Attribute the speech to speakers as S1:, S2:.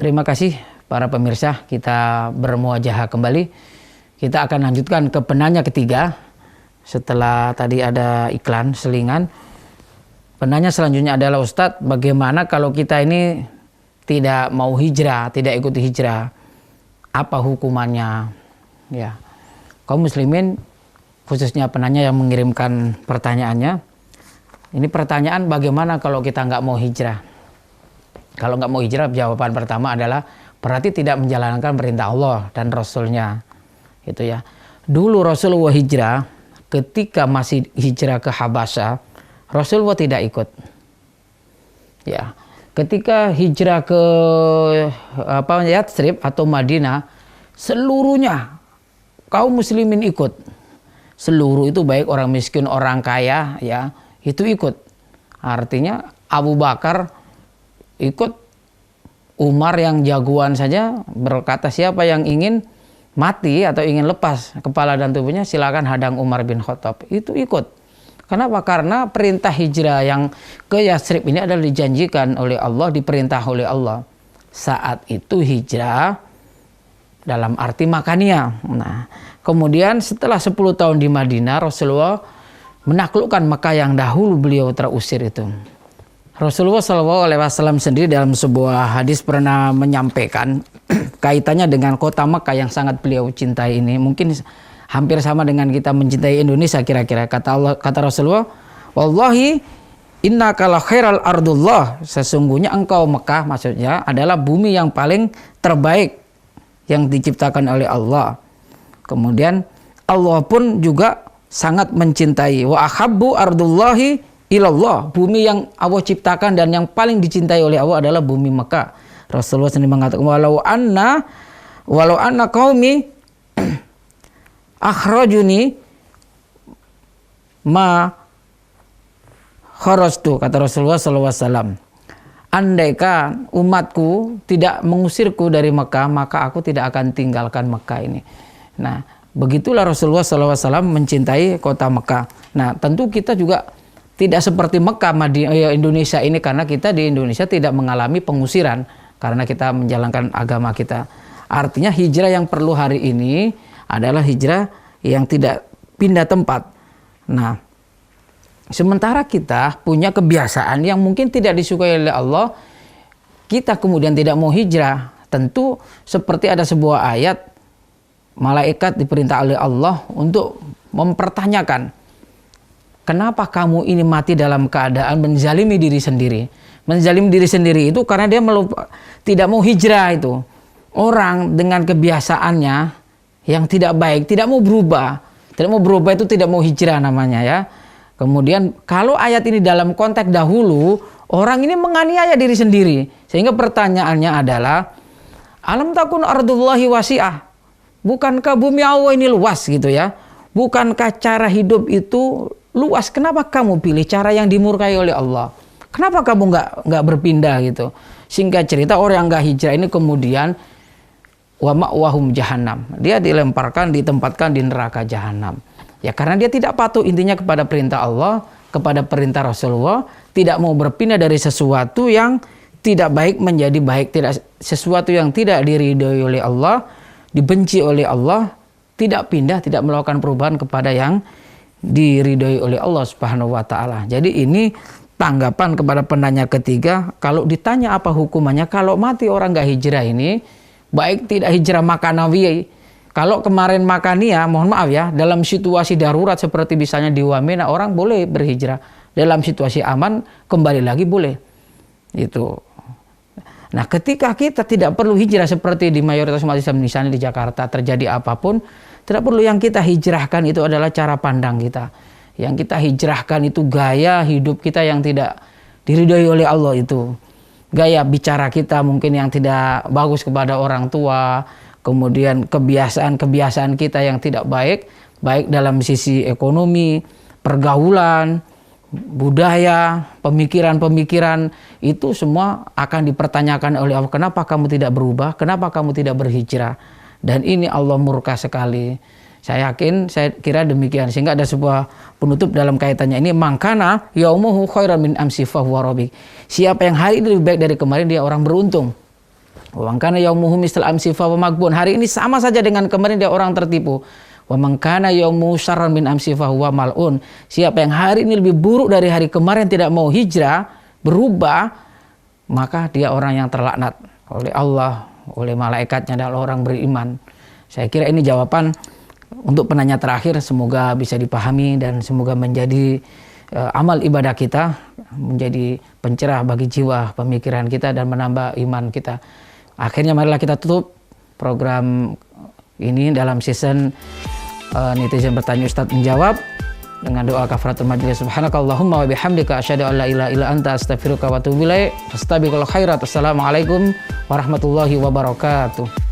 S1: Terima kasih para pemirsa, kita bermuajahah kembali. Kita akan lanjutkan ke penanya ketiga. Setelah tadi ada iklan selingan, penanya selanjutnya adalah, Ustadz, bagaimana kalau kita ini tidak mau hijrah, tidak ikut hijrah, apa hukumannya? Ya, kaum muslimin, khususnya penanya yang mengirimkan pertanyaannya, ini pertanyaan bagaimana kalau kita nggak mau hijrah? Kalau nggak mau hijrah, jawaban pertama adalah berarti tidak menjalankan perintah Allah dan Rasulnya. Itu ya. Dulu Rasulullah hijrah, ketika masih hijrah ke Habasyah, Rasulullah tidak ikut. Ya. Ketika hijrah ke Yatsrib atau Madinah, seluruhnya kaum muslimin ikut. Seluruh itu baik orang miskin, orang kaya, ya, itu ikut. Artinya Abu Bakar ikut, Umar yang jagoan saja berkata siapa yang ingin mati atau ingin lepas kepala dan tubuhnya silakan hadang Umar bin Khattab. Itu ikut. Kenapa? Karena perintah hijrah yang ke Yatsrib ini adalah dijanjikan oleh Allah, diperintah oleh Allah. Saat itu hijrah dalam arti makania. Nah, kemudian setelah 10 tahun di Madinah, Rasulullah menaklukkan Mekah yang dahulu beliau terusir itu. Rasulullah SAW sendiri dalam sebuah hadis pernah menyampaikan kaitannya dengan kota Mekah yang sangat beliau cintai ini. Mungkin hampir sama dengan kita mencintai Indonesia kira-kira. Kata Rasulullah, wallahi innaka la khairal ardullah. Sesungguhnya engkau Mekah, maksudnya adalah bumi yang paling terbaik yang diciptakan oleh Allah. Kemudian Allah pun juga sangat mencintai. Wa ahabbu ardullahi ilallah, bumi yang Allah ciptakan dan yang paling dicintai oleh Allah adalah bumi Mekah. Rasulullah sendiri mengatakan, walau anna qaumi akhrajuni ma kharajtu, kata Rasulullah SAW. Andaikan umatku tidak mengusirku dari Mekah, maka aku tidak akan tinggalkan Mekah ini. Nah, begitulah Rasulullah SAW mencintai kota Mekah. Nah, tentu kita juga tidak seperti Mekah, Indonesia ini, karena kita di Indonesia tidak mengalami pengusiran karena kita menjalankan agama kita. Artinya hijrah yang perlu hari ini adalah hijrah yang tidak pindah tempat. Nah, sementara kita punya kebiasaan yang mungkin tidak disukai oleh Allah, kita kemudian tidak mau hijrah. Tentu seperti ada sebuah ayat, malaikat diperintah oleh Allah untuk mempertanyakan, kenapa kamu ini mati dalam keadaan menzalimi diri sendiri? Menzalimi diri sendiri itu karena dia tidak mau hijrah itu. Orang dengan kebiasaannya yang tidak baik, tidak mau berubah. Tidak mau berubah itu tidak mau hijrah namanya, ya. Kemudian kalau ayat ini dalam konteks dahulu, orang ini menganiaya diri sendiri. Sehingga pertanyaannya adalah, alam takun ardullahi wasi'ah. Bukankah bumi Allah ini luas gitu ya? Bukankah cara hidup itu luas? Kenapa kamu pilih cara yang dimurkai oleh Allah? Kenapa kamu nggak berpindah gitu? Singkat cerita, orang yang nggak hijrah ini kemudian wa ma'wahum jahannam. Dia ditempatkan di neraka jahanam. Ya karena dia tidak patuh intinya kepada perintah Allah, kepada perintah Rasulullah, tidak mau berpindah dari sesuatu yang tidak baik menjadi baik, tidak sesuatu yang tidak diridhoi oleh Allah, dibenci oleh Allah, tidak pindah, tidak melakukan perubahan kepada yang diridhoi oleh Allah Subhanahu wa taala. Jadi ini tanggapan kepada penanya ketiga. Kalau ditanya apa hukumannya kalau mati orang nggak hijrah ini, baik tidak hijrah makanawi. Kalau kemarin makania, mohon maaf ya, dalam situasi darurat seperti misalnya di Wamena, orang boleh berhijrah. Dalam situasi aman kembali lagi boleh. Itu. Nah, ketika kita tidak perlu hijrah seperti di mayoritas umat Islam misalnya di Jakarta terjadi apapun, tidak perlu. Yang kita hijrahkan itu adalah cara pandang kita. Yang kita hijrahkan itu gaya hidup kita yang tidak diridhoi oleh Allah itu. Gaya bicara kita mungkin yang tidak bagus kepada orang tua, kemudian kebiasaan-kebiasaan kita yang tidak baik, baik dalam sisi ekonomi, pergaulan, budaya, pemikiran-pemikiran, itu semua akan dipertanyakan oleh Allah. Kenapa kamu tidak berubah? Kenapa kamu tidak berhijrah? Dan ini Allah murka sekali. Saya kira demikian. Sehingga ada sebuah penutup dalam kaitannya ini, mangkana yaumuhu khairan min amsi fahuwa rabbik. Siapa yang hari ini lebih baik dari kemarin, dia orang beruntung. Wa man kana yaumuhu misal amsi fa maghbun. Hari ini sama saja dengan kemarin dia orang tertipu. Wa man kana yaumuhu syarran min amsi fa huwa mal'un. Siapa yang hari ini lebih buruk dari hari kemarin tidak mau hijrah, berubah, maka dia orang yang terlaknat oleh Allah, oleh malaikatnya dan orang beriman. Saya kira ini jawaban untuk penanya terakhir, semoga bisa dipahami dan semoga menjadi amal ibadah kita, menjadi pencerah bagi jiwa pemikiran kita dan menambah iman kita. Akhirnya marilah kita tutup program ini dalam season netizen bertanya Ustadz menjawab dengan doa kafaratul majlis. Subhanakallahumma wa bihamdika asyhadu an la ilaha illa anta astaghfiruka wa atubu ilaik. Fastabiqul khairat. Assalamualaikum warahmatullahi wabarakatuh.